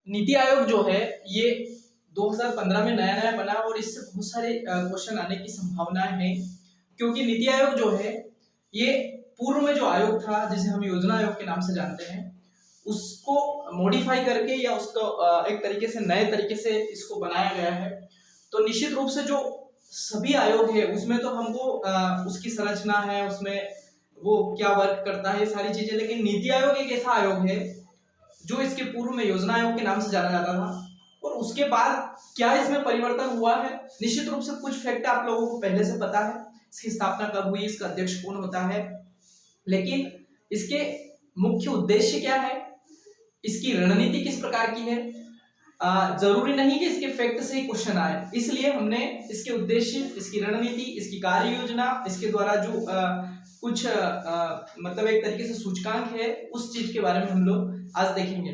नीति आयोग जो है ये 2015 में नया नया बना और इससे बहुत सारे क्वेश्चन आने की संभावनाएं हैं, क्योंकि नीति आयोग जो है ये पूर्व में जो आयोग था जिसे हम योजना आयोग के नाम से जानते हैं उसको मॉडिफाई करके या उसको एक तरीके से नए तरीके से इसको बनाया गया है। तो निश्चित रूप से जो सभी आयोग है उसमें तो हमको उसकी संरचना है, उसमें वो क्या वर्क करता है, सारी चीजें, लेकिन नीति आयोग एक ऐसा आयोग है जो इसके पूर्व में योजना आयोग के नाम से जाना जाता था और उसके बाद क्या इसमें परिवर्तन हुआ है। निश्चित रूप से कुछ फैक्ट आप लोगों को पहले से पता है, इसकी स्थापना कब हुई, इसका अध्यक्ष कौन होता है, लेकिन इसके मुख्य उद्देश्य क्या है, इसकी रणनीति किस प्रकार की है। जरूरी नहीं कि इसके फैक्ट से ही क्वेश्चन आए, इसलिए हमने इसके उद्देश्य, इसकी रणनीति, इसकी कार्य योजना, इसके द्वारा जो कुछ मतलब एक तरीके से सूचकांक है उस चीज के बारे में हम लोग आज देखेंगे।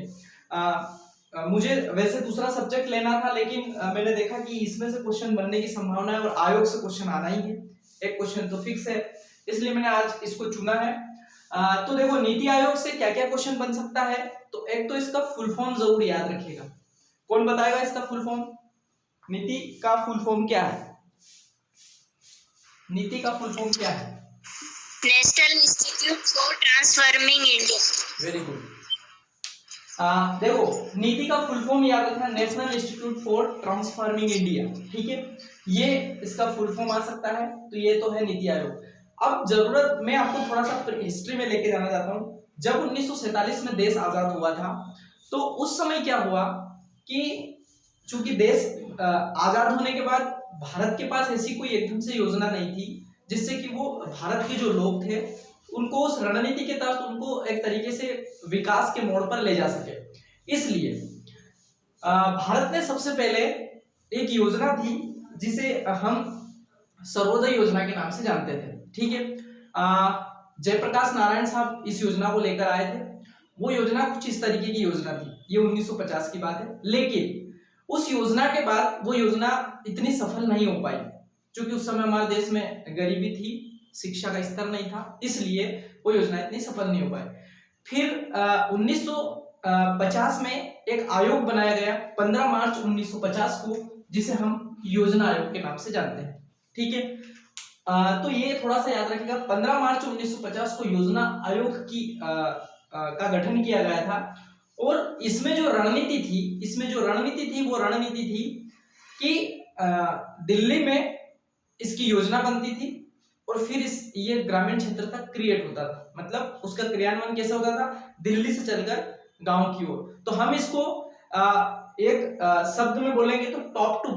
मुझे वैसे दूसरा सब्जेक्ट लेना था, लेकिन मैंने देखा कि इसमें से क्वेश्चन बनने की संभावना है और आयोग से क्वेश्चन आना ही है, एक क्वेश्चन तो फिक्स है, इसलिए मैंने आज इसको चुना है। तो देखो नीति आयोग से क्या क्या क्वेश्चन बन सकता है। तो एक तो इसका फुल फॉर्म जरूर याद रखिएगा। कौन बताएगा इसका फुल फॉर्म? नीति का फुल फॉर्म क्या है? नीति का फुल फॉर्म क्या है? National institute for transforming India. Very good. देखो नीति का फुल फॉर्म याद रखना, national institute for transforming India, ठीक है, ये इसका फुल फॉर्म आ सकता है। तो ये तो है नीति आयोग। अब जरूरत मैं आपको थोड़ा सा हिस्ट्री में लेके जाना चाहता हूँ। जब 1947 में देश आजाद हुआ था तो उस समय क्या हुआ कि चूंकि देश आजाद होने के बाद भारत के पास ऐसी कोई एकदम से योजना नहीं थी जिससे कि वो भारत के जो लोग थे उनको उस रणनीति के तहत उनको एक तरीके से विकास के मोड़ पर ले जा सके। इसलिए भारत ने सबसे पहले एक योजना थी जिसे हम सर्वोदय योजना के नाम से जानते थे, ठीक है। जयप्रकाश नारायण साहब इस योजना को लेकर आए थे। वो योजना कुछ इस तरीके की योजना थी, ये 1950 की बात है, लेकिन उस योजना के बाद वो योजना इतनी सफल नहीं हो पाई क्योंकि उस समय हमारे देश में गरीबी थी, शिक्षा का स्तर नहीं था, इसलिए वो योजना इतनी सफल नहीं हो पाई। फिर 1950 में एक आयोग बनाया गया 15 मार्च 1950 को, जिसे हम योजना आयोग के नाम से जानते हैं, ठीक है। तो ये थोड़ा सा याद रखिएगा, 15 मार्च 1950 को योजना आयोग की का गठन किया गया था और इसमें जो रणनीति थी वो रणनीति थी कि दिल्ली में इसकी योजना बनती थी और फिर ये ग्रामीण क्षेत्र तक क्रिएट होता था, मतलब उसका क्रियान्वयन कैसे होता था, दिल्ली से चलकर गांव की ओर। तो हम इसको एक शब्द में बोलेंगे तो टॉप टू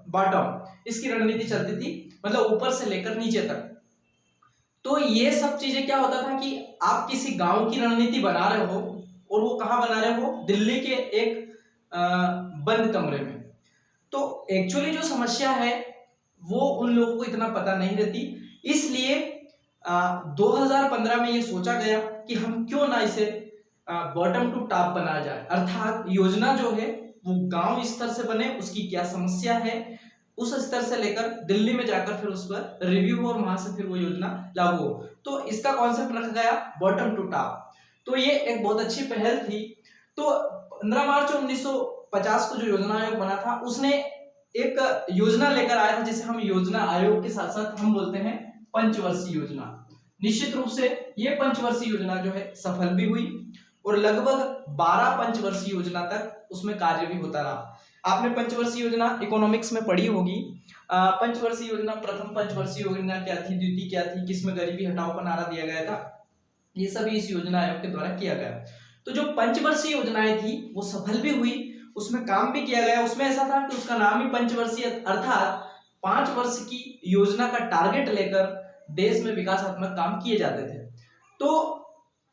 बॉटम इसकी रणनीति चलती थी, मतलब ऊपर से लेकर नीचे तक। तो ये सब चीजें क्या होता था कि आप किसी गांव की रणनीति बना रहे हो और वो कहाँ बना रहे हो, दिल्ली के एक बंद कमरे में। तो एक्चुअली जो समस्या है वो उन लोगों को इतना पता नहीं रहती, इसलिए 2015 में ये सोचा गया कि हम क्यों ना इसे बॉटम टू टॉप बनाया जाए, अर्थात योजना जो है वो गांव स्तर से बने, उसकी क्या समस्या है उस स्तर से लेकर दिल्ली में जाकर फिर उस पर रिव्यू और वहां से फिर वो योजना लागू हो। तो इसका कॉन्सेप्ट रखा गया बॉटम टू टॉप। तो ये एक बहुत अच्छी पहल थी। तो 15 मार्च 1950 को जो योजना आयोग बना था उसने एक योजना लेकर आया था जिसे हम योजना आयोग के साथ साथ हम बोलते हैं पंचवर्षीय योजना। निश्चित रूप से ये पंचवर्षीय योजना जो है सफल भी हुई और लगभग 12 पंचवर्षीय योजना तक उसमें कार्य भी होता रहा। आपने पंचवर्षीय योजना इकोनॉमिक्स में पढ़ी होगी। पंचवर्षीय योजना, प्रथम पंचवर्षीय योजना क्या थी, द्वितीय क्या थी, किसमें गरीबी हटाओ का नारा दिया गया था, ये सभी इस योजना आयोग के द्वारा किया गया। तो जो पंचवर्षीय योजनाएं थी वो सफल भी हुई, उसमें काम भी किया गया। उसमें ऐसा था कि उसका नाम ही पंचवर्षीय, अर्थात 5 वर्ष की योजना का टारगेट लेकर देश में विकासात्मक काम किए जाते थे। तो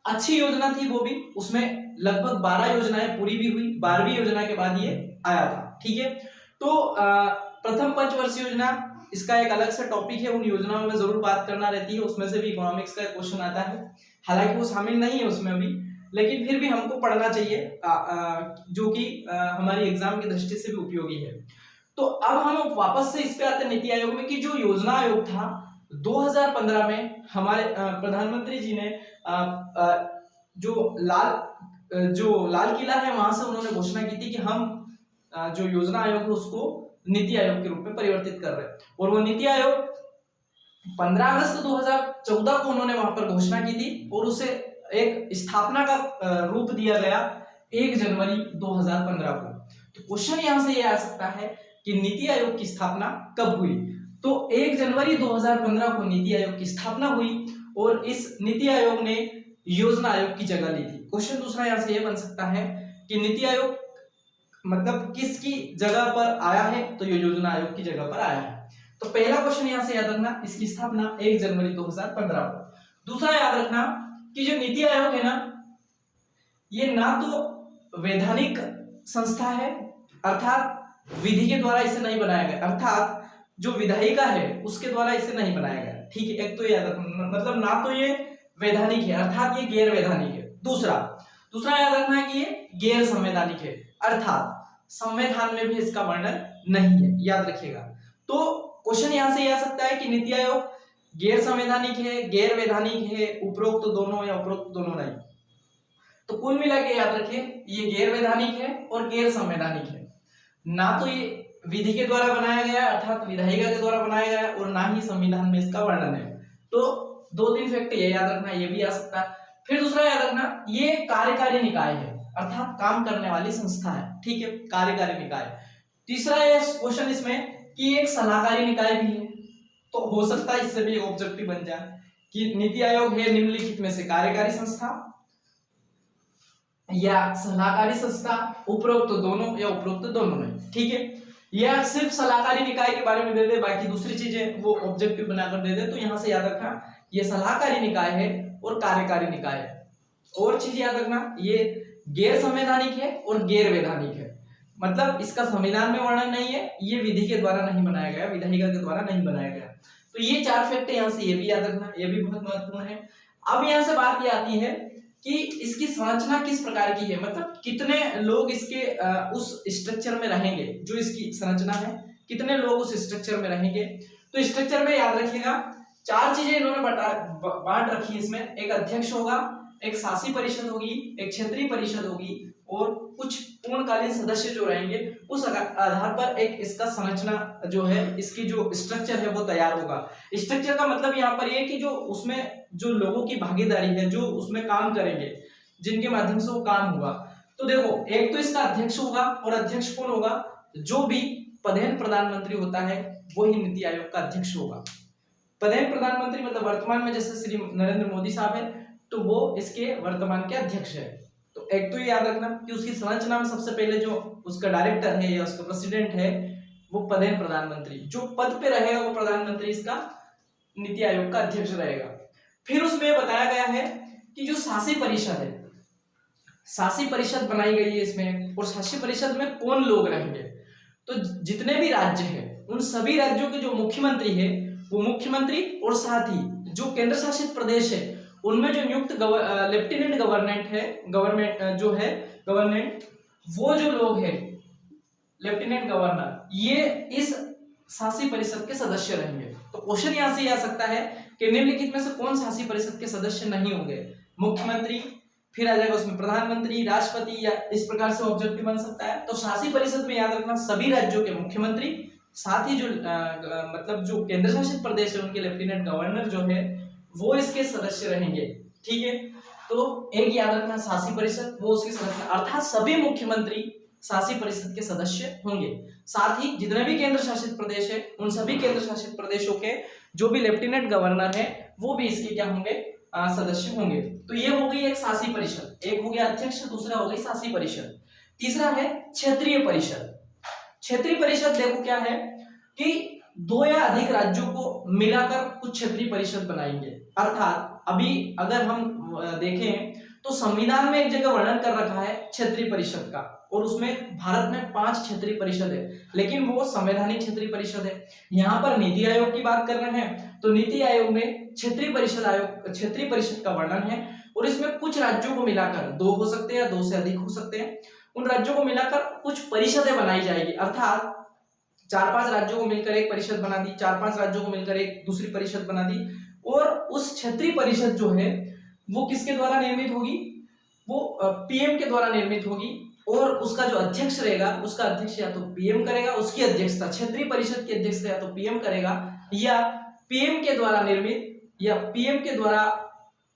अच्छी योजना थी वो भी, उसमें लगभग 12 योजनाएं पूरी भी हुई, 12वीं योजना के बाद ये आया था, ठीक है। तो प्रथम पंचवर्षीय योजना, इसका एक अलग से टॉपिक है, उन योजनाओं में जरूर बात करना रहती है, उसमें से भी इकोनॉमिक्स का क्वेश्चन आता है, हालांकि वो शामिल नहीं है उसमें अभी, लेकिन फिर भी हमको पढ़ना चाहिए जो कि हमारी एग्जाम की दृष्टि से भी उपयोगी है। तो अब हम वापस से इस पे आते हैं नीति आयोग में कि जो योजना आयोग था 2015 में हमारे प्रधानमंत्री जी ने जो लाल जो लाल किला है वहां से उन्होंने घोषणा की थी कि हम जो योजना आयोग है उसको नीति आयोग के रूप में परिवर्तित कर रहे हैं। और वो नीति आयोग 15 अगस्त 2014 को उन्होंने वहां पर घोषणा की थी और उसे एक स्थापना का रूप दिया गया 1 जनवरी 2015 को। तो क्वेश्चन यहां से ये आ सकता है कि नीति आयोग की स्थापना कब हुई। तो 1 जनवरी 2015 को नीति आयोग की स्थापना हुई और इस नीति आयोग ने योजना आयोग की जगह ली थी। क्वेश्चन दूसरा यहां से ये बन सकता है कि नीति आयोग मतलब किसकी जगह पर आया है, तो ये योजना आयोग की जगह पर आया है। तो पहला क्वेश्चन यहां से याद रखना, इसकी स्थापना 1 जनवरी 2015 को। दूसरा याद रखना कि जो नीति आयोग है ना, ये ना तो वैधानिक संस्था है, अर्थात विधि के द्वारा इसे नहीं बनाया गया, अर्थात जो विधायिका है उसके द्वारा इसे नहीं बनाया गया। ठीक है, एक तो याद रखना, मतलब ना तो ये वैधानिक है अर्थात ये गैर वैधानिक है। दूसरा याद रखना है कि ये गैर संवैधानिक है, अर्थात संविधान में भी इसका वर्णन नहीं है, याद रखिएगा। तो क्वेश्चन यहां से आ सकता है कि नीति आयोग गैर संवैधानिक है, गैर वैधानिक है, उपरोक्त तो दोनों या उपरोक्त दोनों नहीं। तो कुल मिला के याद रखिए ये गैर वैधानिक है और गैर संवैधानिक है। ना तो ये विधि के द्वारा बनाया गया अर्थात विधायिका के द्वारा बनाया गया और ना ही संविधान में इसका वर्णन है। तो 2-3 फैक्ट ये याद रखना, ये भी आ सकता है। फिर दूसरा याद रखना, ये कार्यकारी निकाय है अर्थात काम करने वाली संस्था है। ठीक है, कार्यकारी निकाय। तीसरा ये क्वेश्चन इसमें कि एक सलाहकारी निकाय भी है, तो हो सकता है इससे भी एक ऑब्जेक्टिव बन जाए कि नीति आयोग है निम्नलिखित में से कार्यकारी संस्था या सलाहकारी संस्था, उपरोक्त दोनों या उपरोक्त दोनों नहीं। ठीक है, या सिर्फ सलाहकारी निकाय के बारे में दे दे, बाकी दूसरी चीजें वो ऑब्जेक्टिव बनाकर दे दे। तो यहां से याद रखना ये सलाहकारी निकाय है और कार्यकारी निकाय है। और चीज याद रखना ये गैर संवैधानिक है और गैर वैधानिक है, मतलब इसका संविधान में वर्णन नहीं है, ये विधि के द्वारा नहीं बनाया गया, विधायिका के द्वारा नहीं बनाया गया। तो ये 4 फैक्ट यहां से ये भी याद रखना, ये भी बहुत महत्वपूर्ण है। अब यहां से बात ये आती है कि इसकी संरचना किस प्रकार की है, मतलब कितने लोग इसके उस स्ट्रक्चर में रहेंगे, जो इसकी संरचना है कितने लोग उस स्ट्रक्चर में रहेंगे। तो स्ट्रक्चर में याद रखिएगा 4 चीजें इन्होंने बांट रखी है इसमें। एक अध्यक्ष होगा, एक शासी परिषद होगी, एक क्षेत्रीय परिषद होगी और कुछ पूर्णकालीन सदस्य जो रहेंगे। उस आधार पर एक इसका संरचना जो है, इसकी जो स्ट्रक्चर है वो तैयार होगा। स्ट्रक्चर का मतलब यहाँ पर ये कि जो उसमें जो लोगों की भागीदारी है, जो उसमें काम करेंगे, जिनके माध्यम से वो काम होगा। तो देखो, एक तो इसका अध्यक्ष होगा, और अध्यक्ष कौन होगा, जो भी पदेन प्रधानमंत्री होता है वही नीति आयोग का अध्यक्ष होगा। पदेन प्रधानमंत्री मतलब वर्तमान में जैसे श्री नरेंद्र मोदी साहब है, तो वो इसके वर्तमान के अध्यक्ष है। तो एक तो ये याद रखना कि उसकी संरचना में सबसे पहले जो उसका डायरेक्टर है या उसका प्रेसिडेंट है वो पदेन प्रधानमंत्री, जो पद पे रहेगा वो प्रधानमंत्री इसका नीति आयोग का अध्यक्ष रहेगा। फिर उसमें बताया गया है कि जो शासी परिषद है, शासी परिषद बनाई गई है इसमें, और शासी परिषद में कौन लोग रहेंगे। तो जितने भी राज्य हैं उन सभी राज्यों के जो मुख्यमंत्री है वो मुख्यमंत्री, और साथ ही जो केंद्र शासित प्रदेश है उनमें जो नियुक्त लेफ्टिनेंट गवर्नमेंट वो जो लोग हैं लेफ्टिनेंट गवर्नर, ये इस शासी परिषद के सदस्य रहेंगे। तो क्वेश्चन यहां से आ सकता है कि निम्नलिखित में से कौन शासी परिषद के सदस्य नहीं होंगे। मुख्यमंत्री, फिर आ जाएगा उसमें प्रधानमंत्री, राष्ट्रपति, या इस प्रकार से ऑब्जेक्टिव बन सकता है। तो शासी परिषद में याद रखना सभी राज्यों के मुख्यमंत्री, साथ ही जो मतलब जो केंद्र शासित प्रदेश है उनके लेफ्टिनेंट गवर्नर जो है वो इसके सदस्य रहेंगे। ठीक है, तो एक याद रखना शासी परिषद, वो उसकी संरचना, अर्थात सभी मुख्यमंत्री शासी परिषद के सदस्य होंगे। साथ ही जितने भी केंद्र शासित प्रदेश है उन सभी केंद्र शासित प्रदेशों के जो भी लेफ्टिनेंट गवर्नर है वो भी इसके क्या होंगे, सदस्य होंगे। तो ये हो गई एक शासी परिषद, एक हो गया अध्यक्ष, दूसरा हो गई शासी परिषद। तीसरा है क्षेत्रीय परिषद। क्षेत्रीय परिषद देखो क्या है कि 2 या अधिक राज्यों को मिलाकर कुछ क्षेत्रीय परिषद बनाएंगे। अर्थात अभी अगर हम देखें तो संविधान में एक जगह वर्णन कर रखा है क्षेत्रीय परिषद का, और उसमें भारत में 5 क्षेत्रीय परिषद है, लेकिन वो संवैधानिक क्षेत्रीय परिषद है। यहाँ पर नीति आयोग की बात कर रहे हैं तो नीति आयोग में क्षेत्रीय परिषद का वर्णन है, और इसमें कुछ राज्यों को मिलाकर 2 हो सकते हैं, 2 से अधिक हो सकते हैं, उन राज्यों को मिलाकर कुछ परिषदें बनाई जाएगी। अर्थात 4-5 राज्यों को मिलकर एक परिषद बना दी, 4-5 राज्यों को मिलकर एक दूसरी परिषद बना दी, और उस क्षेत्रीय परिषद जो है वो किसके द्वारा निर्मित होगी, वो पीएम के द्वारा निर्मित होगी और उसका जो अध्यक्ष रहेगा उसका अध्यक्ष या तो पीएम करेगा, उसकी अध्यक्षता क्षेत्रीय परिषद की अध्यक्षता या तो पीएम करेगा या पीएम के द्वारा निर्मित या पीएम के द्वारा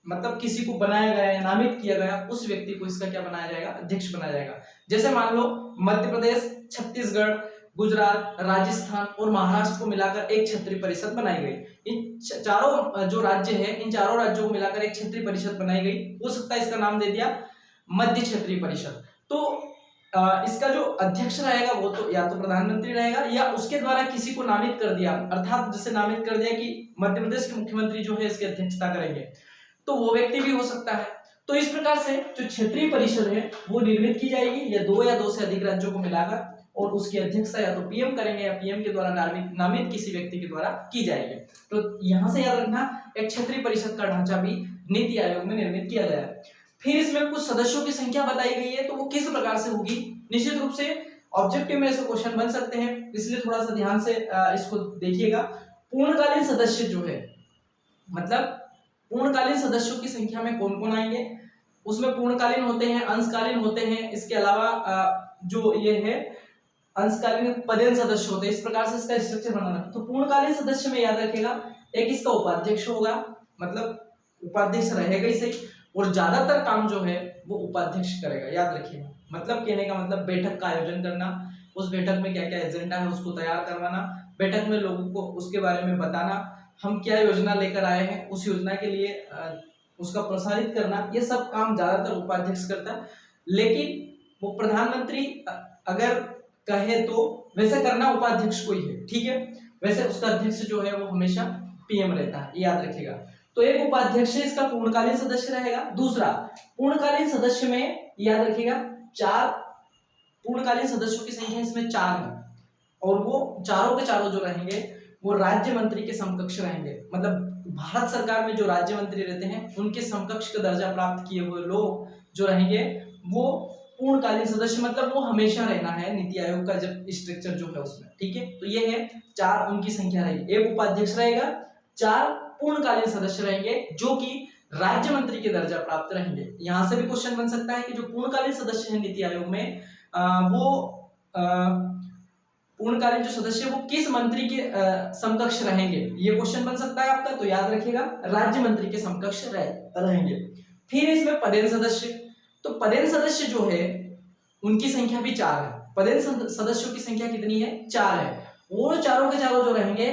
मतलब किसी को बनाया गया या नामित किया गया उस व्यक्ति को इसका क्या बनाया जाएगा, अध्यक्ष बनाया जाएगा। जैसे मान लो मध्य प्रदेश, छत्तीसगढ़, गुजरात, राजस्थान और महाराष्ट्र को मिलाकर एक क्षेत्रीय परिषद बनाई गई। इन चारों जो राज्य है इन चारों राज्यों को मिलाकर एक क्षेत्रीय परिषद बनाई गई, हो सकता है इसका नाम दे दिया मध्य क्षेत्रीय परिषद। तो इसका जो अध्यक्ष रहेगा वो तो या तो प्रधानमंत्री रहेगा या उसके द्वारा किसी को नामित कर दिया, अर्थात जैसे नामित कर दिया कि मध्य प्रदेश के मुख्यमंत्री जो है इसकी अध्यक्षता करेंगे तो वो व्यक्ति भी हो सकता है। तो इस प्रकार से जो क्षेत्रीय परिषद है वो निर्मित की जाएगी या दो से अधिक राज्यों को मिलाकर और उसकी अध्यक्षता या तो पीएम करेंगे या पीएम के द्वारा नामित किसी व्यक्ति के द्वारा की जाएगी। तो यहाँ से याद रखना एक क्षेत्रीय परिषद का ढांचा भी नीति आयोग में निर्मित किया गया है। फिर इसमें कुछ सदस्यों की संख्या बताई गई है, तो वो किस प्रकार से होगी, निश्चित रूप से ऑब्जेक्टिव में ऐसे क्वेश्चन बन सकते हैं, इसलिए थोड़ा सा ध्यान से इसको देखिएगा। पूर्णकालीन सदस्य जो है मतलब पूर्णकालीन सदस्यों की संख्या में कौन कौन आएंगे, उसमें पूर्णकालीन होते हैं, अंशकालीन होते हैं, इसके अलावा जो ये है अंशकालीन पदेन सदस्य होते हैं। इस प्रकार से इसका स्ट्रक्चर बनाना। तो पूर्णकालीन सदस्य में याद रखेगा एक इसका उपाध्यक्ष होगा, मतलब उपाध्यक्ष रहेगा ही सही, और ज्यादातर काम जो है वो उपाध्यक्ष करेगा, याद रखिएगा। मतलब कहने का मतलब बैठक का आयोजन करना, उस बैठक में क्या क्या एजेंडा है उसको तैयार करवाना, बैठक में लोगों को उसके बारे में बताना, हम क्या योजना लेकर आए हैं उस योजना के लिए उसका प्रसारित करना, ये सब काम ज्यादातर उपाध्यक्ष करता है। लेकिन वो प्रधानमंत्री अगर कहे तो वैसे करना उपाध्यक्ष को ही है, ठीक है। वैसे उसका अध्यक्ष जो है वो हमेशा पीएम रहता है, याद रखिएगा। तो एक उपाध्यक्ष इसका पूर्णकालीन सदस्य रहेगा। दूसरा, पूर्णकालीन सदस्य में याद रखिएगा 4 पूर्णकालीन सदस्यों की संख्या इसमें 4 है और वो चारों के चारों जो रहेंगे वो राज्य मंत्री के समकक्ष रहेंगे। मतलब भारत सरकार में जो राज्य मंत्री रहते हैं उनके समकक्ष का दर्जा प्राप्त किए हुए लोग जो रहेंगे वो पूर्णकालीन सदस्य, मतलब वो हमेशा रहना है नीति आयोग का जब स्ट्रक्चर जो है उसमें, ठीक है। तो ये है 4 उनकी संख्या रहेगी। एक उपाध्यक्ष रहेगा, 4 पूर्णकालीन सदस्य रहेंगे जो कि राज्य मंत्री के दर्जा प्राप्त रहेंगे। यहां से भी क्वेश्चन बन सकता है कि जो पूर्णकालीन सदस्य है नीति आयोग में वो पूर्णकालीन जो सदस्य वो किस मंत्री के समकक्ष रहेंगे, ये क्वेश्चन बन सकता है आपका। तो याद रखिएगा राज्य मंत्री के समकक्ष रहेंगे। फिर इसमें पदेन सदस्य, तो पदेन सदस्य जो है उनकी संख्या भी 4 है। पदेन सदस्यों की संख्या कितनी है, 4 है। वो चारों के चारों जो रहेंगे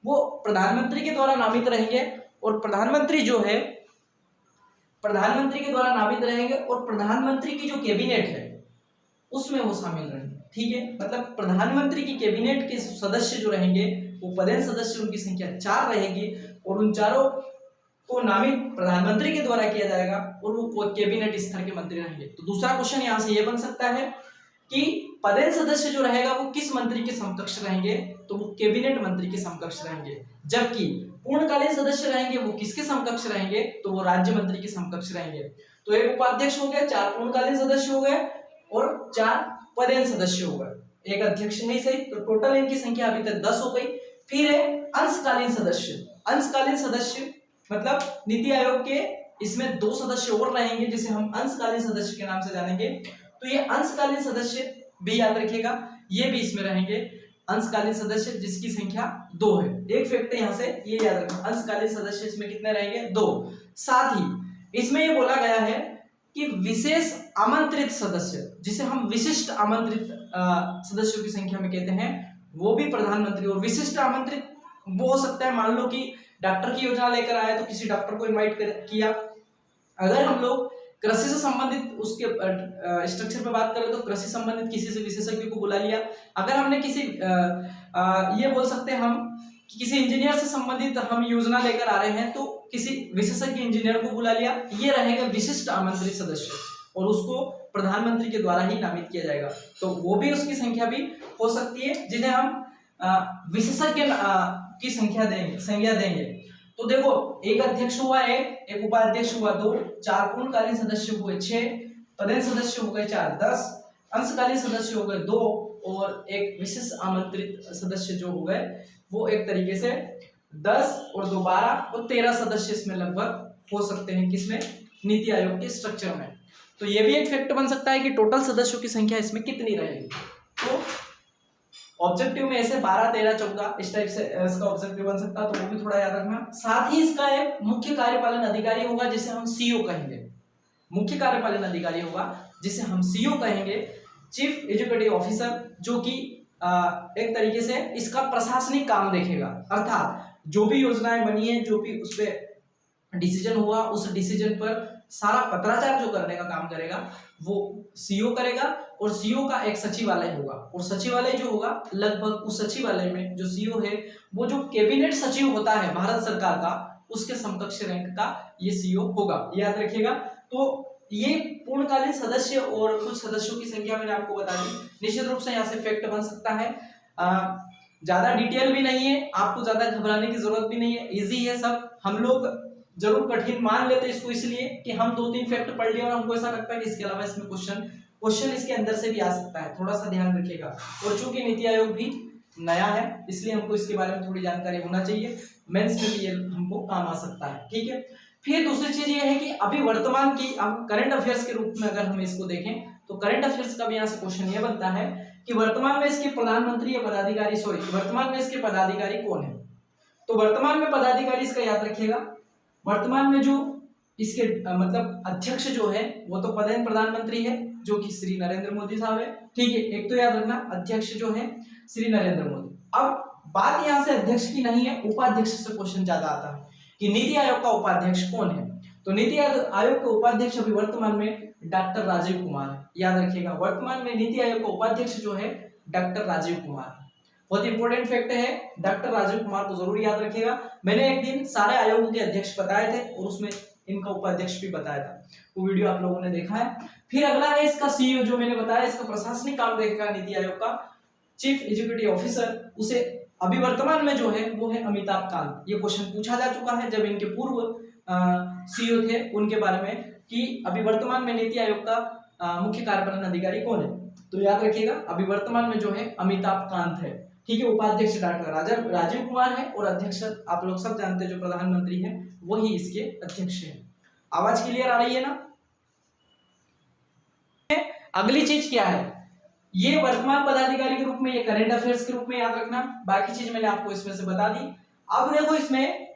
वो प्रधानमंत्री के द्वारा नामित रहेंगे और प्रधानमंत्री जो है प्रधानमंत्री के द्वारा नामित रहेंगे और प्रधानमंत्री की जो कैबिनेट है उसमें वो शामिल रहेंगे, ठीक है। मतलब प्रधानमंत्री की कैबिनेट के सदस्य जो रहेंगे वो पदेन सदस्य उनकी संख्या 4 रहेगी और उन चारों को नामित प्रधानमंत्री के द्वारा किया जाएगा और वो कैबिनेट स्तर के मंत्री रहेंगे। तो दूसरा क्वेश्चन यहाँ से ये बन सकता है कि पदेन सदस्य जो रहेगा वो किस मंत्री के समकक्ष रहेंगे, तो वो कैबिनेट मंत्री के समकक्ष रहेंगे। जबकि पूर्णकालीन सदस्य रहेंगे वो किसके समकक्ष रहेंगे, तो वो राज्य मंत्री के समकक्ष रहेंगे। तो एक उपाध्यक्ष हो गया, 4 पूर्णकालीन सदस्य हो गए और 4 पदेन सदस्य हो गए, एक अध्यक्ष नहीं सही। तो टोटल इनकी संख्या अभी तक 10 हो गई। फिर है अंशकालीन सदस्य। अंशकालीन सदस्य मतलब नीति आयोग के इसमें 2 सदस्य और रहेंगे जिसे हम अंशकालीन सदस्य के नाम से जानेंगे। तो ये अंशकालीन सदस्य भी याद रखिएगा, ये भी इसमें रहेंगे अंशकालीन सदस्य जिसकी संख्या 2 है। एक फैक्ट यहाँ से ये याद रखना, अंशकालीन सदस्य इसमें कितने रहेंगे, 2। साथ ही इसमें ये बोला गया है कि विशेष आमंत्रित सदस्य, जिसे हम विशिष्ट आमंत्रित सदस्यों की संख्या में कहते हैं, वो भी प्रधानमंत्री। और विशिष्ट आमंत्रित वो हो सकता है, मान लो कि डॉक्टर की योजना लेकर आए तो किसी डॉक्टर को इनवाइट किया। अगर हम लोग कृषि से संबंधित उसके स्ट्रक्चर पे बात करें तो कृषि संबंधित किसी से विशेषज्ञ को बुला लिया। अगर हमने किसी ये बोल सकते हैं हम कि किसी इंजीनियर से संबंधित हम योजना लेकर आ रहे हैं तो किसी विशेषज्ञ इंजीनियर को बुला लिया। ये रहेगा विशिष्ट आमंत्रित सदस्य और उसको प्रधानमंत्री के द्वारा ही नामित किया जाएगा। तो वो भी उसकी संख्या भी हो सकती है जिन्हें हम विशेषज्ञ की संख्या देंगे। तो देखो, एक अध्यक्ष हुआ, एक उपाध्यक्ष हुआ 2, 4 पूर्णकालीन सदस्य हुए 6, पदेन सदस्य हो गए 4, 10, अंशकालीन सदस्य हो गए 2 और एक विशेष आमंत्रित सदस्य जो हो गए वो एक तरीके से 10 और 2 12 और 13 सदस्य इसमें लगभग हो सकते हैं, किसमें, नीति आयोग के स्ट्रक्चर में। तो ये भी एक फैक्ट बन सकता है कि टोटल सदस्यों की संख्या इसमें कितनी रहेगी। तो ऑब्जेक्टिव में ऐसे 12, 13, 14 इस टाइप से इसका ऑब्जेक्टिव बन सकता है, तो वो भी थोड़ा याद रखना। साथ ही इसका एक मुख्य कार्यपालन अधिकारी होगा जिसे हम सीओ कहेंगे। मुख्य कार्यपालन अधिकारी होगा जिसे हम सीओ कहेंगे, चीफ एग्जीक्यूटिव ऑफिसर, जो कि एक तरीके से इसका प्रशासनिक काम देखेगा, अर्थात जो भी योजनाएं बनी है, जो भी उस पर डिसीजन हुआ, उस डिसीजन पर सारा पत्राचार जो करने का काम करेगा वो सीओ करेगा। और सीओ का एक सचिवालय होगा, और सचिवालय जो होगा लगभग उस सचिवालय में जो सीओ है वो जो कैबिनेट सचिव होता है भारत सरकार का, उसके समकक्ष रैंक का ये सीओ होगा, याद रखिएगा। तो ये पूर्णकालीन सदस्य और कुछ सदस्यों की संख्या मैंने आपको बता दी। निश्चित रूप से यहाँ से फैक्ट बन सकता है, ज्यादा डिटेल भी नहीं है, आपको ज्यादा घबराने की जरूरत भी नहीं है, इजी है सब। हम लोग जरूर कठिन मान लेते हैं इसको इसलिए कि हम 2-3 फैक्ट पढ़ लिए और हमको ऐसा लगता है कि इसके अलावा इसमें क्वेश्चन इसके अंदर से भी आ सकता है, थोड़ा सा ध्यान रखिएगा। और चूंकि नीति आयोग भी नया है इसलिए हमको इसके बारे में थोड़ी जानकारी होना चाहिए, मेंस में भी ये हमको काम आ सकता है, ठीक है। फिर दूसरी चीज ये है कि अभी वर्तमान की करंट अफेयर्स के रूप में अगर हम इसको देखें तो करंट अफेयर्स का भी यहाँ से क्वेश्चन ये बनता है कि वर्तमान में इसके प्रधानमंत्री या पदाधिकारी, वर्तमान में इसके पदाधिकारी कौन है। तो वर्तमान में पदाधिकारी इसका याद रखिएगा, वर्तमान में जो इसके मतलब अध्यक्ष जो है वो तो पदेन प्रधानमंत्री है जो कि श्री नरेंद्र मोदी साहब है, ठीक है। एक तो याद रखना अध्यक्ष जो है श्री नरेंद्र मोदी। अब बात यहाँ से अध्यक्ष की नहीं है, उपाध्यक्ष से क्वेश्चन ज्यादा आता है कि नीति आयोग का उपाध्यक्ष कौन है। तो नीति आयोग के उपाध्यक्ष अभी वर्तमान में डॉक्टर राजीव कुमार है, याद रखिएगा। वर्तमान में नीति आयोग का उपाध्यक्ष जो है डॉक्टर राजीव कुमार, बहुत इंपॉर्टेंट फैक्ट है, डॉक्टर राजीव कुमार को जरूर याद रखिएगा। मैंने एक दिन सारे आयोगों के अध्यक्ष बताए थे और उसमें इनका उपाध्यक्ष भी बताया था, वो वीडियो आप लोगों ने देखा है। फिर अगला है इसका सीईओ, जो मैंने बताया इसका प्रशासनिक काम देखेगा नीति आयोग का, चीफ एग्जीक्यूटिव ऑफिसर, उसे अभी वर्तमान में जो है वो है अमिताभ कांत। ये क्वेश्चन पूछा जा चुका है जब इनके पूर्व सीईओ थे उनके बारे में कि अभी वर्तमान में नीति आयोग का मुख्य कार्यपालन अधिकारी कौन है। तो याद रखिएगा अभी वर्तमान में जो है अमिताभ कांत है, ठीक है। उपाध्यक्ष डॉक्टर राजीव कुमार है और अध्यक्ष आप लोग सब जानते हैं जो प्रधानमंत्री है वही इसके अध्यक्ष है। आवाज क्लियर आ रही है ना। अगली चीज क्या है, ये वर्तमान पदाधिकारी के रूप में, ये करंट अफेयर्स के रूप में याद रखना, बाकी चीज मैंने आपको इसमें से बता दी। अब देखो इसमें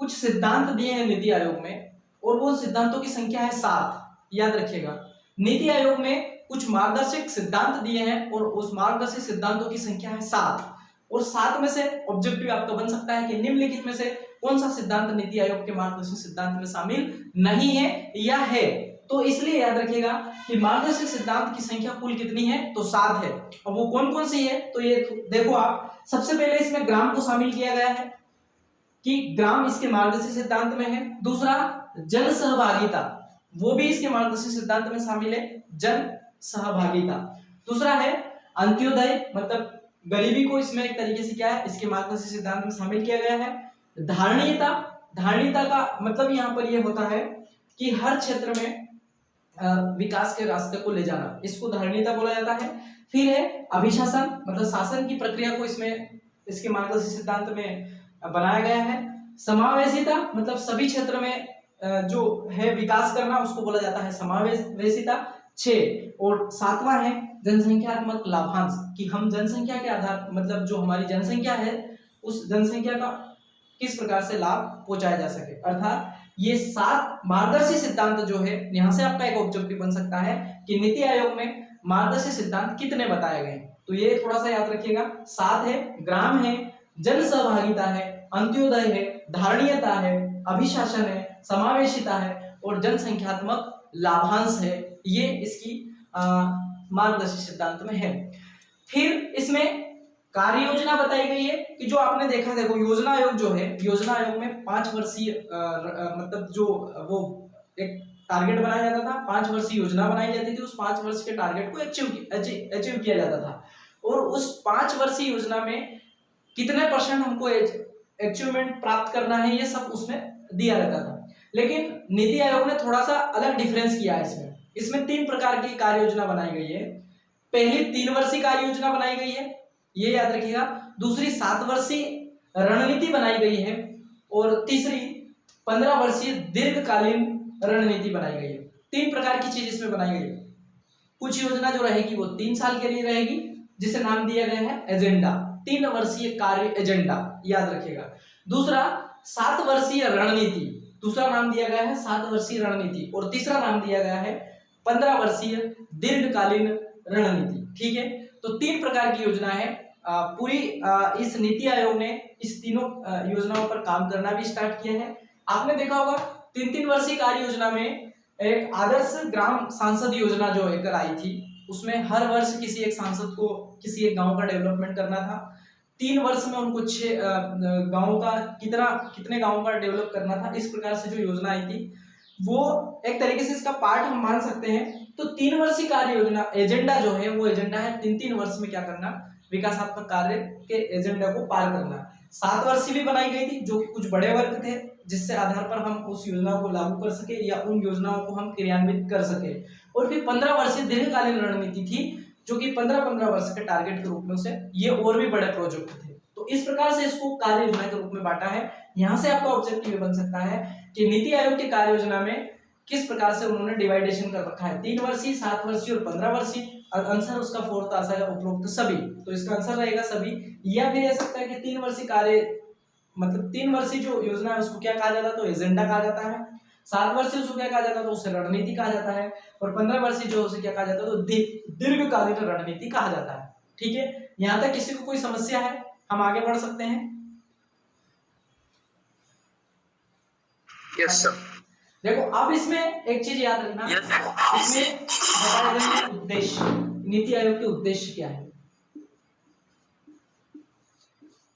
कुछ सिद्धांत दिए हैं नीति आयोग में और वो सिद्धांतों की संख्या है 7, याद रखिएगा। नीति आयोग में कुछ मार्गदर्शक सिद्धांत दिए हैं और उस मार्गदर्शक सिद्धांतों की संख्या है 7 और 7 में से ऑब्जेक्टिव आपका बन सकता है कि निम्नलिखित में से कौन सा सिद्धांत नीति आयोग के मार्गदर्शक सिद्धांत में शामिल नहीं है या है। तो इसलिए याद रखिएगा कि मार्गदर्शक सिद्धांत की संख्या कुल कितनी है, तो 7 है। और वो कौन कौन सी है, तो ये देखो आप, सबसे पहले इसमें ग्राम को शामिल किया गया है कि ग्राम इसके मार्गदर्शक सिद्धांत में है। दूसरा जन सहभागिता, वो भी इसके मार्गदर्शक सिद्धांत में शामिल है, जन सहभागिता। दूसरा है अंत्योदय, मतलब गरीबी को इसमें एक तरीके से क्या है इसके मार्गदर्शक सिद्धांत में शामिल किया गया है। धारणीयता, धारणीयता का मतलब यहाँ पर ये होता है कि हर क्षेत्र में विकास के रास्ते को ले जाना, इसको धारणीयता बोला जाता है। फिर है अभिशासन, मतलब शासन की प्रक्रिया को इसमें इसके मार्गदर्शक सिद्धांत में बनाया गया है। समावेशिता, मतलब सभी क्षेत्र में जो है विकास करना उसको बोला जाता है समावेशिता। 6 और 7वां है जनसंख्यात्मक लाभांश, कि हम जनसंख्या के आधार, मतलब जो हमारी जनसंख्या है उस जनसंख्या का किस प्रकार से लाभ पहुंचाया जा सके। अर्थात ये 7 मार्गदर्शी सिद्धांत जो है, यहाँ से आपका एक ऑब्जेक्टिव बन सकता है कि नीति आयोग में मार्गदर्शी सिद्धांत कितने बताए गए, तो ये थोड़ा सा याद रखिएगा। 7 है, ग्राम है, जन सहभागिता है, अंत्योदय है, धारणीयता है, अभिशासन है, समावेशिता है और जनसंख्यात्मक लाभांश है। ये इसकी मार्गदर्शी सिद्धांत में है। फिर इसमें कार्य योजना बताई गई है कि जो आपने देखा, देखो योजना आयोग जो है, योजना आयोग में 5 वर्षीय मतलब जो वो एक टारगेट बनाया जाता था, 5 वर्षीय योजना बनाई जाती थी, उस 5 वर्ष के टारगेट को अचीव किया जाता था और उस 5 वर्षीय योजना में कितने % हमको अचीवमेंट प्राप्त करना है ये सब उसमें दिया रहता था। लेकिन नीति आयोग ने थोड़ा सा अलग डिफरेंस किया है इसमें 3 प्रकार की कार्य योजना बनाई गई है। पहली 3 वर्षीय कार्य योजना बनाई गई है, ये याद रखिएगा। दूसरी 7 वर्षीय रणनीति बनाई गई है और तीसरी 15 वर्षीय दीर्घकालीन रणनीति बनाई गई है। तीन प्रकार की चीज इसमें बनाई गई। कुछ योजना जो रहेगी वो 3 साल के लिए रहेगी, जिसे नाम दिया गया है एजेंडा, 3 वर्षीय कार्य एजेंडा, याद रखिएगा। दूसरा 7 वर्षीय रणनीति, दूसरा नाम दिया गया है 7 वर्षीय रणनीति, और तीसरा नाम दिया गया है 15 वर्षीय दीर्घकालीन रणनीति। ठीक है, तो 3 प्रकार की योजना है। पूरी इस नीति आयोग ने इस तीनों योजनाओं पर काम करना भी स्टार्ट किया है। आपने देखा होगा 3-3 वर्षीय कार्य योजना में एक आदर्श ग्राम सांसद योजना जो एक आई थी, उसमें हर वर्ष किसी एक सांसद को किसी एक गांव का डेवलपमेंट करना था। 3 वर्ष में उनको 6 गांवों का कितने गांवों का डेवलप करना था। इस प्रकार से जो योजना आई थी वो एक तरीके से इसका पार्ट हम मान सकते हैं। तो 3 वर्षीय कार्य योजना एजेंडा जो है वो एजेंडा है 3-3 वर्ष में क्या करना, विकासात्मक कार्य के एजेंडा को पार करना। 7 वर्षीय भी बनाई गई थी जो कि कुछ बड़े वर्ग थे, जिससे आधार पर हम उस योजनाओं को लागू कर सके या उन योजनाओं को हम क्रियान्वित कर सके। और फिर 15 वर्षीय दीर्घकालीन रणनीति थी जो कि 15-15 वर्ष के टारगेट के रूप में उसे ये और भी बड़े प्रोजेक्ट थे। तो इस प्रकार से इसको कार्य योजना के रूप में बांटा है। यहाँ से आपका ऑब्जेक्टिव बन सकता है कि नीति आयोग की कार्य योजना में किस प्रकार से उन्होंने डिवाइडेशन कर रखा है, 3 वर्षीय, 7 वर्षीय और 15 वर्षीय। आंसर उसका फोर्थ आ जाएगा उपरोक्त सभी, तो इसका आंसर रहेगा सभी। या फिर रह सकता है कि 3 वर्षीय कार्य मतलब 3 वर्षीय जो योजना है उसको क्या कहा जाता है, तो एजेंडा कहा जाता है। 7 वर्षीय उसको क्या कहा जाता है, तो उसे रणनीति कहा जाता है। और 15 वर्षीय जो उसे क्या कहा जाता है, तो दीर्घकालीन रणनीति कहा जाता है। ठीक है, यहाँ तक किसी को कोई समस्या है, हम आगे बढ़ सकते हैं। Yes sir. देखो अब इसमें एक चीज याद रखना, इसमें बताया गया उद्देश्य, नीति आयोग के उद्देश्य क्या है,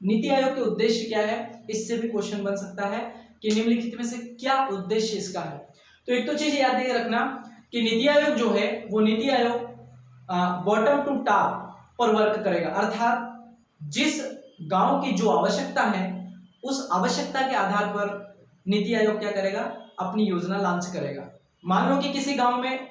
नीति आयोग के उद्देश्य क्या है, इससे भी क्वेश्चन बन सकता है कि निम्नलिखित में से क्या उद्देश्य इसका है। तो एक तो चीज याद रखना कि नीति आयोग जो है वो NITI Aayog bottom to top पर वर्क करेगा, अर्थात जिस गांव की जो आवश्यकता है उस आवश्यकता के आधार पर नीति आयोग क्या करेगा, अपनी योजना लॉन्च करेगा। मान लो कि किसी गांव में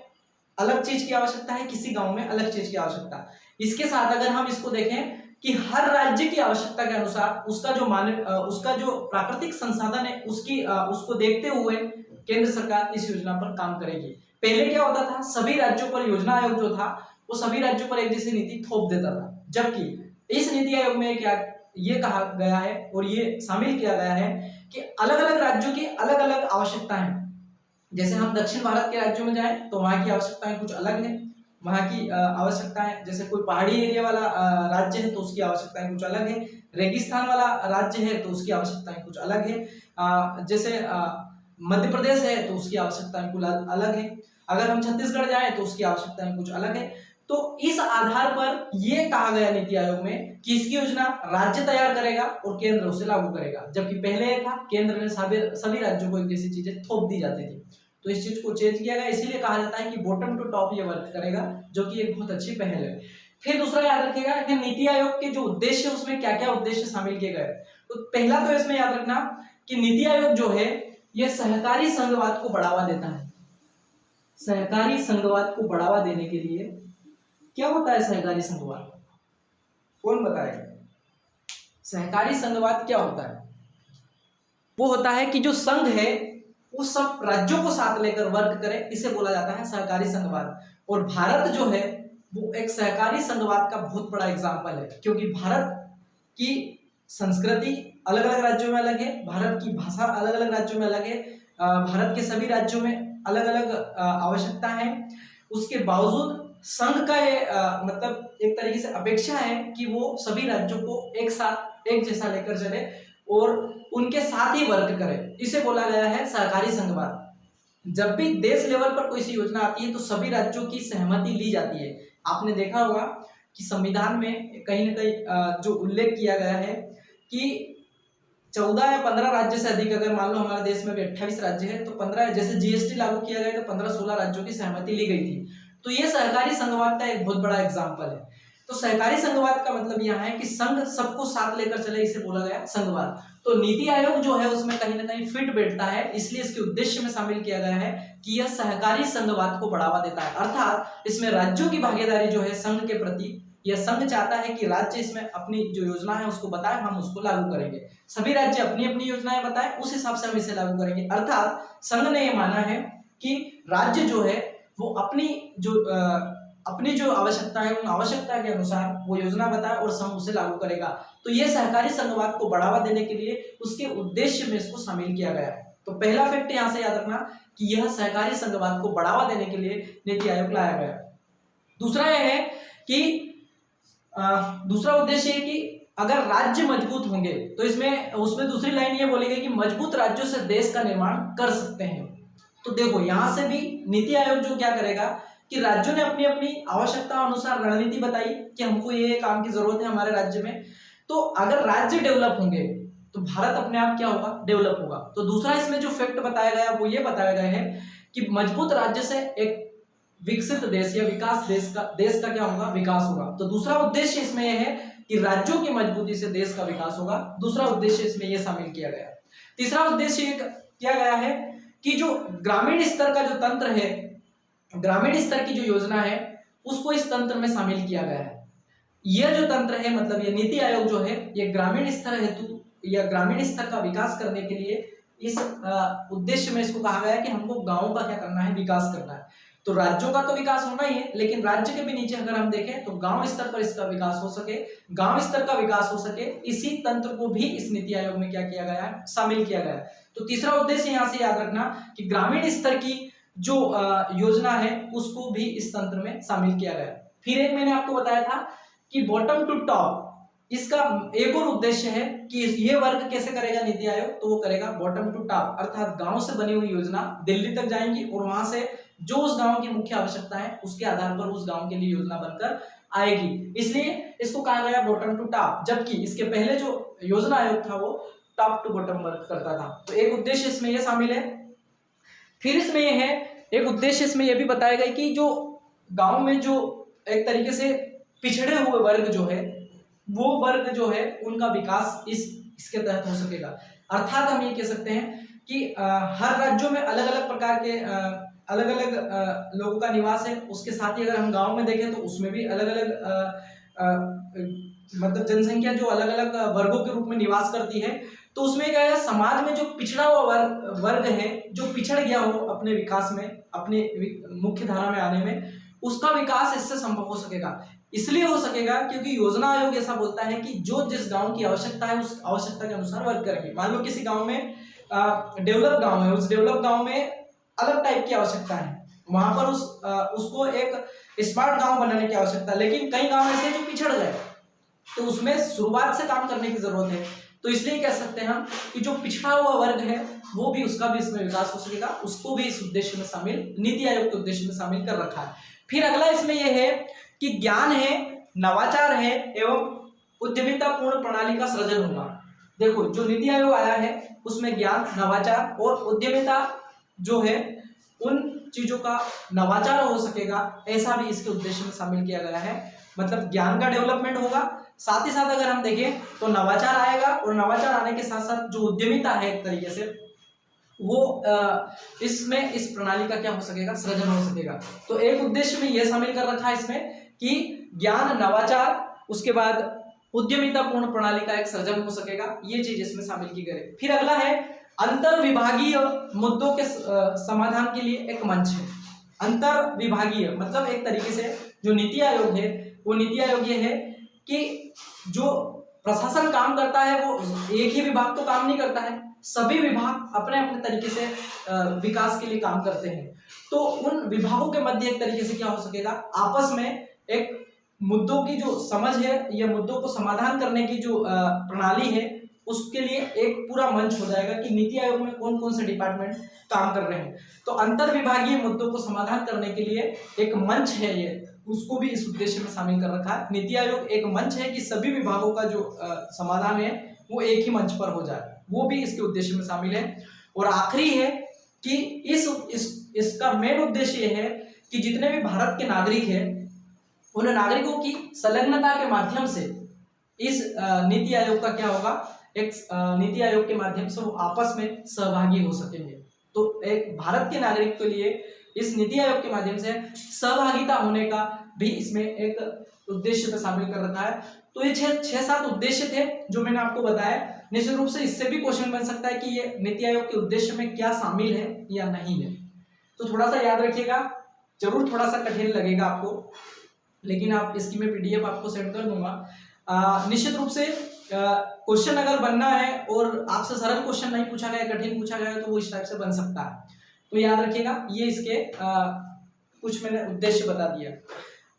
अलग चीज की आवश्यकता है, किसी गांव में अलग चीज की आवश्यकता। इसके साथ अगर हम इसको देखें कि हर राज्य की आवश्यकता के अनुसार उसका जो प्राकृतिक संसाधन है उसको देखते हुए केंद्र सरकार इस योजना पर काम करेगी। पहले क्या होता था, सभी राज्यों पर योजना आयोग जो था वो सभी राज्यों पर एक जैसी नीति थोप देता था, जबकि इस नीति आयोग में क्या ये कहा गया है और ये शामिल किया गया है कि अलग अलग राज्यों की अलग अलग आवश्यकताएं। जैसे हम दक्षिण भारत के राज्यों में जाएं तो वहां की आवश्यकताएं कुछ अलग है, वहां की आवश्यकताएं, जैसे कोई पहाड़ी एरिया वाला राज्य है तो उसकी आवश्यकताएं कुछ अलग है, रेगिस्तान वाला राज्य है तो उसकी आवश्यकताएं कुछ अलग है, जैसे मध्य प्रदेश है तो उसकी आवश्यकताएं कुछ अलग है, अगर हम छत्तीसगढ़ जाएं तो उसकी आवश्यकताएं कुछ अलग है। तो इस आधार पर यह कहा गया नीति आयोग में कि इसकी योजना राज्य तैयार करेगा और केंद्र उसे लागू करेगा, जबकि पहले यह था केंद्र में सभी राज्यों को एक जैसी चीजें थोप दी जाती थी। तो इस चीज को चेंज किया गया, इसीलिए कहा जाता है कि बॉटम टू टॉप ये वर्क करेगा, जो कि एक बहुत अच्छी पहल है। फिर दूसरा याद रखिएगा कि नीति आयोग के जो उद्देश्य उसमें क्या क्या उद्देश्य शामिल किए गए। तो पहला तो इसमें याद रखना कि नीति आयोग जो है यह सहकारी संघवाद को बढ़ावा देता है। सहकारी संघवाद को बढ़ावा देने के लिए क्या होता है सहकारी संघवाद, कौन बताएगा? सहकारी संघवाद क्या होता है? वो होता है कि जो संघ है वो सब राज्यों को साथ लेकर वर्क करे, इसे बोला जाता है सहकारी संघवाद। और भारत जो है वो एक सहकारी संघवाद का बहुत बड़ा एग्जाम्पल है, क्योंकि भारत की संस्कृति अलग अलग राज्यों में अलग है, भारत की भाषा अलग अलग राज्यों में अलग है, भारत के सभी राज्यों में अलग अलग आवश्यकता है। उसके बावजूद संघ का ये मतलब एक तरीके से अपेक्षा है कि वो सभी राज्यों को एक साथ एक जैसा लेकर चले और उनके साथ ही वर्क करे, इसे बोला गया है सहकारी संघवाद। जब भी देश लेवल पर कोई सी योजना आती है तो सभी राज्यों की सहमति ली जाती है। आपने देखा होगा कि संविधान में कहीं न कहीं जो उल्लेख किया गया है कि 14 या 15 राज्य से अधिक, अगर मान लो हमारे देश में भी 28 राज्य है तो 15, जैसे जीएसटी लागू किया गया तो 15-16 राज्यों की सहमति ली गई थी। तो ये सहकारी संघवाद का एक बहुत बड़ा एग्जाम्पल है। तो सहकारी संघवाद का मतलब यह है कि संघ सबको साथ लेकर चले, इसे बोला गया संघवाद। तो नीति आयोग जो है उसमें कहीं ना कहीं फिट बैठता है, इसलिए इसके उद्देश्य में शामिल किया गया है कि यह सहकारी संघवाद को बढ़ावा देता है। अर्थात इसमें राज्यों की भागीदारी जो है संघ के प्रति, यह संघ चाहता है कि राज्य इसमें अपनी जो योजना है उसको बताए, हम उसको लागू करेंगे। सभी राज्य अपनी अपनी योजनाएं बताएं, उस हिसाब से हम इसे लागू करेंगे। अर्थात संघ ने यह माना है कि राज्य जो है वो अपनी जो आवश्यकता है उन आवश्यकता के अनुसार वो योजना बताए और संघ उसे लागू करेगा। तो ये सहकारी संघवाद को बढ़ावा देने के लिए उसके उद्देश्य में इसको शामिल किया गया है। तो पहला फैक्ट यहाँ से याद रखना कि यह सहकारी संघवाद को बढ़ावा देने के लिए नीति आयोग लाया गया। दूसरा यह है कि दूसरा उद्देश्य है कि अगर राज्य मजबूत होंगे तो उसमें दूसरी लाइन ये बोली गई कि मजबूत राज्यों से देश का निर्माण कर सकते हैं। तो देखो यहाँ से भी नीति आयोग जो क्या करेगा कि राज्यों ने अपनी अपनी आवश्यकता अनुसार रणनीति बताई कि हमको ये काम की जरूरत है हमारे राज्य में। तो अगर राज्य डेवलप होंगे तो भारत अपने आप क्या होगा, डेवलप होगा। तो दूसरा इसमें जो फैक्ट बताया गया वो ये बताया गया है कि मजबूत राज्य से एक विकसित देश या विकास देश का क्या होगा, विकास होगा। तो दूसरा उद्देश्य इसमें यह है कि राज्यों की मजबूती से देश का विकास होगा। दूसरा उद्देश्य इसमें यह शामिल किया गया। तीसरा उद्देश्य किया गया है कि जो ग्रामीण स्तर का जो तंत्र है, ग्रामीण स्तर की जो योजना है उसको इस तंत्र में शामिल किया गया है। यह जो तंत्र है मतलब ये नीति आयोग जो है ये ग्रामीण स्तर हेतु या ग्रामीण स्तर का विकास करने के लिए इस उद्देश्य में इसको कहा गया है कि हमको गांवों का क्या करना है, विकास करना है। तो राज्यों का तो विकास होना ही है, लेकिन राज्य के भी नीचे अगर हम देखें तो गांव स्तर पर इसका विकास हो सके, गांव स्तर का विकास हो सके, इसी तंत्र को भी इस नीति आयोग में क्या किया गया है, शामिल किया गया है। तो तीसरा उद्देश्य यहाँ से याद रखना कि ग्रामीण स्तर की जो योजना है उसको भी इस तंत्र में शामिल किया गया। फिर एक मैंने आपको बताया था कि बॉटम टू टॉप, इसका एक और उद्देश्य है कि ये वर्क कैसे करेगा नीति आयोग, तो वो करेगा बॉटम टू टॉप, अर्थात गांव से बनी हुई योजना दिल्ली तक जाएंगी और वहां से जो उस गांव की मुख्य आवश्यकता है उसके आधार पर उस गांव के लिए योजना बनकर आएगी। इसलिए इसको कहा गया बॉटम टू टॉप, जबकि इसके पहले जो योजना आयोग था वो टॉप टू बॉटम वर्क करता था। तो एक उद्देश्य इसमें यह शामिल है। फिर इसमें यह है, एक उद्देश्य इसमें यह भी बताया गया कि जो गांव में जो एक तरीके से पिछड़े हुए वर्ग जो है वो वर्ग जो है उनका विकास इसके तहत हो सकेगा। अर्थात हम ये कह सकते हैं कि हर राज्यों में अलग अलग प्रकार के अलग अलग लोगों का निवास है। उसके साथ ही अगर हम गांव में देखें तो उसमें भी अलग अलग मतलब जनसंख्या जो अलग अलग वर्गों के रूप में निवास करती है। तो उसमें क्या है, समाज में जो पिछड़ा हुआ वर्ग है, जो पिछड़ गया हो अपने विकास में, अपने मुख्य धारा में आने में, उसका विकास इससे संभव हो सकेगा। इसलिए हो सकेगा क्योंकि योजना आयोग ऐसा बोलता है कि जो जिस गांव की आवश्यकता है उस आवश्यकता के अनुसार वर्क करेंगे। मान लो किसी गांव में डेवलप गांव है, उस डेवलप गांव में अलग टाइप की आवश्यकता है, वहां पर उसको एक स्मार्ट गांव बनाने की आवश्यकता है, लेकिन कई गांव ऐसे जो पिछड़ गए तो उसमें शुरुआत से काम करने की जरूरत है। तो इसलिए कह सकते हैं हम कि जो पिछड़ा हुआ वर्ग है वो भी, उसका भी इसमें विकास हो सकेगा, उसको भी इस उद्देश्य में शामिल, नीति आयोग के उद्देश्य में शामिल कर रखा है। फिर अगला इसमें यह है कि ज्ञान है, नवाचार है एवं उद्यमिता पूर्ण प्रणाली का सृजन होगा। देखो जो नीति आयोग आया है उसमें ज्ञान, नवाचार और उद्यमिता जो है उन चीजों का नवाचार हो सकेगा, ऐसा भी इसके उद्देश्य में शामिल किया गया है। मतलब ज्ञान का डेवलपमेंट होगा, साथ ही साथ अगर हम देखें तो नवाचार आएगा, और नवाचार आने के साथ साथ जो उद्यमिता है एक तरीके से वो इसमें इस प्रणाली का क्या हो सकेगा, सृजन हो सकेगा। तो एक उद्देश्य में यह शामिल कर रखा है इसमें कि ज्ञान, नवाचार, उसके बाद उद्यमिता पूर्ण प्रणाली का एक सृजन हो सकेगा, ये चीज इसमें शामिल की गई। फिर अगला है अंतर विभागीय मुद्दों के समाधान के लिए एक मंच है। अंतर विभागीय मतलब एक तरीके से जो नीति आयोग है वो नीति आयोग ये है कि जो प्रशासन काम करता है वो एक ही विभाग तो काम नहीं करता है, सभी विभाग अपने अपने तरीके से विकास के लिए काम करते हैं। तो उन विभागों के मध्य एक तरीके से क्या हो सकेगा, आपस में एक मुद्दों की जो समझ है या मुद्दों को समाधान करने की जो प्रणाली है उसके लिए एक पूरा मंच हो जाएगा कि नीति आयोग में कौन कौन से डिपार्टमेंट काम कर रहे हैं। तो अंतर विभागीय मुद्दों को समाधान करने के लिए एक मंच है, ये उसको भी इस उद्देश्य में शामिल कर रखा है। नीति आयोग एक मंच है कि सभी विभागों का जो समाधान है वो एक ही मंच पर हो जाए, वो भी इसके उद्देश्य में शामिल है। और आखिरी है कि इसका मेन उद्देश्य यह है कि जितने भी भारत के नागरिक हैं उन नागरिकों की संलग्नता के माध्यम से इस नीति आयोग का क्या होगा, एक नीति आयोग के माध्यम से वो आपस में सहभागी हो सकेंगे। तो एक भारत के नागरिक के लिए इस नीति आयोग के माध्यम से सहभागिता होने का भी इसमें एक उद्देश्य में शामिल कर रखा है। तो ये 6-7 उद्देश्य थे जो मैंने आपको बताया। निश्चित रूप से इससे भी क्वेश्चन बन सकता है कि ये नीति आयोग के उद्देश्य में क्या शामिल है या नहीं है। तो थोड़ा सा याद रखिएगा, जरूर थोड़ा सा कठिन लगेगा आपको, लेकिन आप इसकी मैं पीडीएफ आपको सेंड कर दूंगा। निश्चित रूप से क्वेश्चन अगर बनना है और आपसे सरल क्वेश्चन नहीं पूछा गया, कठिन पूछा गया, तो वो इस टाइप से बन सकता है। तो याद रखिएगा, ये इसके कुछ मैंने उद्देश्य बता दिया।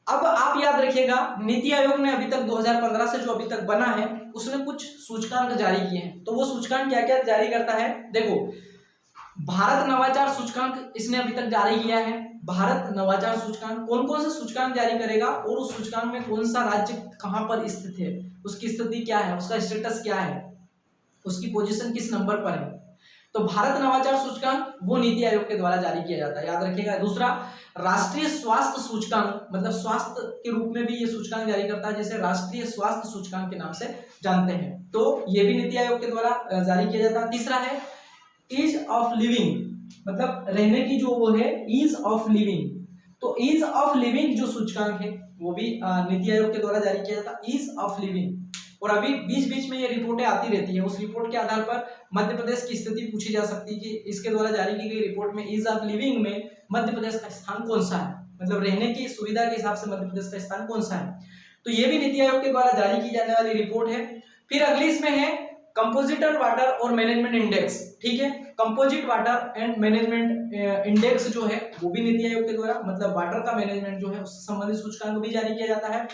अब आप याद रखिएगा, नीति आयोग ने अभी तक 2015 से जो अभी तक बना है उसने कुछ सूचकांक जारी किए हैं। तो वो सूचकांक क्या क्या जारी करता है, देखो, भारत नवाचार सूचकांक इसने अभी तक जारी किया है। भारत नवाचार सूचकांक कौन कौन से सूचकांक जारी करेगा और उस सूचकांक में कौन सा राज्य कहां पर स्थित है, उसकी स्थिति क्या है, उसका स्टेटस क्या है, उसकी पोजीशन किस नंबर पर है। तो भारत नवाचार सूचकांक वो नीति आयोग के द्वारा जारी किया जाता है, याद रखिएगा। दूसरा, राष्ट्रीय स्वास्थ्य सूचकांक, मतलब स्वास्थ्य के रूप में भी ये सूचकांक जारी करता है, जैसे राष्ट्रीय स्वास्थ्य सूचकांक के नाम से जानते हैं। तो ये भी नीति आयोग के द्वारा जारी किया जाता है। तीसरा है ईज ऑफ लिविंग, मतलब रहने की जो वो है ईज ऑफ लिविंग। तो ईज ऑफ लिविंग जो सूचकांक है वो भी नीति आयोग के द्वारा जारी किया जाता है, ईज ऑफ लिविंग। और अभी बीच बीच में ये रिपोर्टें आती रहती है, उस रिपोर्ट के आधार पर मध्य प्रदेश की स्थिति पूछी जा सकती है कि इसके द्वारा जारी की गई रिपोर्ट में ईज ऑफ लिविंग में मध्य प्रदेश का स्थान कौन सा है, मतलब रहने की सुविधा के हिसाब से मध्य प्रदेश का स्थान कौन सा है। तो ये भी नीति आयोग के द्वारा जारी की जाने वाली रिपोर्ट है। फिर अगली इसमें है कंपोजिटर वाटर और मैनेजमेंट इंडेक्स, ठीक है। Composite water and management index जो है वो भी नीति आयोग के द्वारा, मतलब वाटर का मैनेजमेंट जो है उससे संबंधित सूचकांक भी जारी किया जाता है।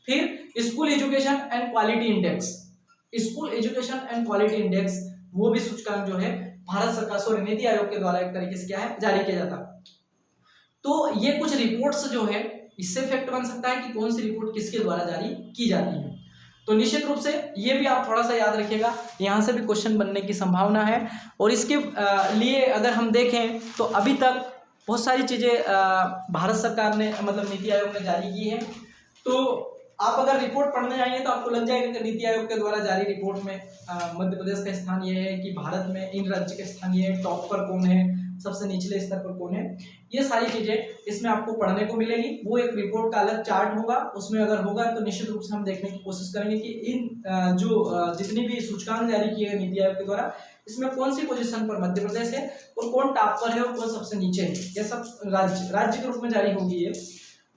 फिर school education and quality index, school education and quality index वो भी सूचकांक जो है भारत सरकार सॉरी नीति आयोग के द्वारा एक तरीके से क्या है जारी किया जाता है। तो ये कुछ रिपोर्ट्स जो है, इससे फैक्ट बन सकता है कि कौन सी रिपोर्ट किसके द्वारा जारी की जाती है। तो निश्चित रूप से ये भी आप थोड़ा सा याद रखिएगा, यहाँ से भी क्वेश्चन बनने की संभावना है। और इसके लिए अगर हम देखें तो अभी तक बहुत सारी चीज़ें भारत सरकार ने, मतलब नीति आयोग ने जारी की है। तो आप अगर रिपोर्ट पढ़ने जाएंगे तो आपको लग जाएगा कि नीति आयोग के द्वारा जारी रिपोर्ट में मध्य प्रदेश का स्थान ये है, कि भारत में इन राज्य के स्थान ये है, टॉप पर कौन है, सबसे निचले स्तर पर कौन है, ये सारी चीजें इसमें आपको पढ़ने को मिलेगी। वो एक रिपोर्ट का अलग चार्ट होगा, उसमें अगर होगा तो निश्चित रूप से हम देखने की कोशिश करेंगे कि इन जो जितनी भी सूचकांक जारी किए गए नीति आयोग के द्वारा, इसमें कौन सी पोजीशन पर मध्य प्रदेश है और कौन टॉप पर है और कौन सबसे नीचे है। ये सब राज्य के रूप में जारी होगी ये,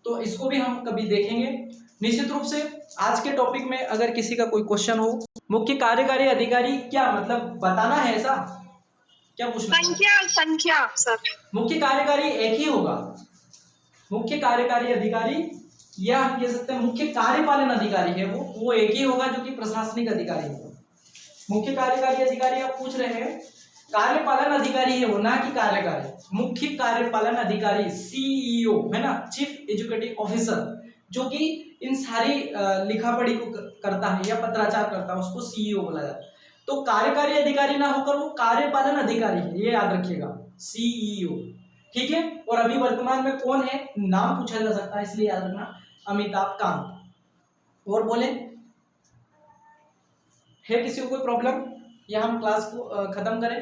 तो इसको भी हम कभी देखेंगे। निश्चित रूप से आज के टॉपिक में अगर किसी का कोई क्वेश्चन हो, मुख्य कार्यकारी अधिकारी क्या मतलब बताना है, ऐसा क्या पूछना? संख्या सर, मुख्य कार्यकारी एक ही होगा, मुख्य कार्यकारी अधिकारी या हम कह सकते हैं मुख्य कार्यपालन अधिकारी है वो एक ही होगा, जो कि प्रशासनिक अधिकारी है। मुख्य कार्यकारी अधिकारी आप पूछ रहे हैं, कार्यपालन अधिकारी है वो, ना कि कार्यकारी। मुख्य कार्यपालन अधिकारी सीईओ है ना, चीफ एजुकेटिव ऑफिसर, जो कि इन सारी लिखा पढ़ी को करता है या पत्राचार करता है, उसको सीईओ बोला जाता है। तो कार्यकारी अधिकारी ना होकर वो कार्यपालन अधिकारी है, ये याद रखिएगा, सीईओ, ठीक है। और अभी वर्तमान में कौन है, नाम पूछा जा सकता है, इसलिए याद रखना, अमिताभ कांत। और बोले है किसी को कोई प्रॉब्लम या हम क्लास को खत्म करें?